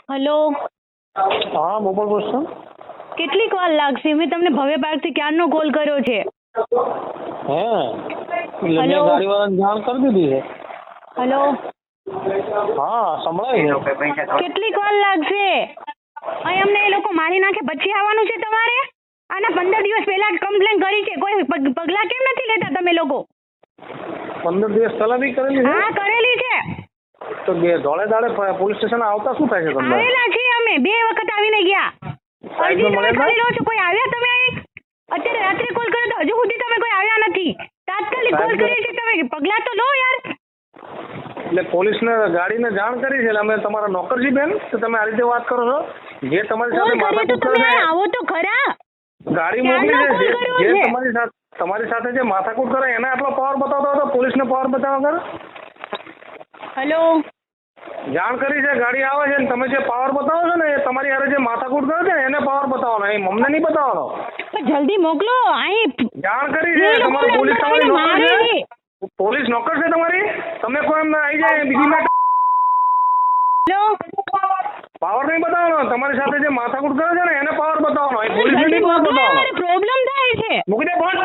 Hello, હા બોપલ બોલશો. કેટલીક વાર લાગશે? મેં તમને ભવ્ય પાર્કથી ક્યારનો કોલ કર્યો છે. હે એટલે મેં હલો. ગાડીવાળાને જાણ કરી દીધી છે. હલો, હા સંભળાય છે. કેટલીક વાર લાગશે? અહીં અમને એ લોકો મારી નાખે પછી આવવાનું છે તમારે? આના 15 દિવસ પહેલા કમ્પ્લેન કરી છે. કોઈ પગલાં કેમ નથી લેતા તમે લોકો? 15 દિવસ પહેલા બી કરેલી છે. હા, કરેલી છે. તો ધોળે દાડે પોલીસ સ્ટેશન આવતા શું થાય છે તમને? આવેલા છીએ અમે, 2 વખત આવીને ગયા. અરજી તમે મળેલા? કરી લો છો. કોઈ આવ્યા તમે અહીં? અત્યારે રાત્રે કોલ કર્યો તો હજુ સુધી તમે કોઈ આવ્યા નથી. તાત્કાલિક કોલ કરીએ છીએ, તમે પગલાં તો લો યાર. એટલે પોલીસને ગાડીને જાણ કરી છે એટલે અમે તમારા નોકરજી બેન તો તમે આ રીતે વાત કરો છો. જે તમારી કોલ સાથે કરીએ તો માથાકૂટ કરે તમે છે, આવો તો ખરા. ગાડી ક્યારનો મોકલી છે, કોલ કર્યો જે છે? તમારી સાથે જે માથાકૂટ કરે એને આટલો પાવર બતાવતો હતો, પોલીસને પાવર બતાવવા કર. હલો, જાણ કરી છે, ગાડી આવે છે ને તમે જે પાવર બતાવો છો ને એ તમારી હારે જે માથાકૂટ કરે છે ને એને પાવર બતાવવાનો, એ અમને નહીં બતાવવાનો. પણ જલ્દી મોકલો. અહીં જાણ કરી છે, એ લોકો તમારી પોલીસ અંદર તમારી આવીને નોકર મારે છે, છે. પોલીસ નોકર છે તમારી. તમે કોઈ એમ આવી જાય બીજી મેટર હલો, પાવર નહીં બતાવવાનો. તમારી સાથે જે માથાકૂટ કરે છે ને એને પાવર બતાવવાનો, એ પોલીસને જલ્દી નહીં પાવર મોકલો બતાવવાનો. યાર, પ્રોબ્લેમ થાય છે. મૂકી દે ફોન.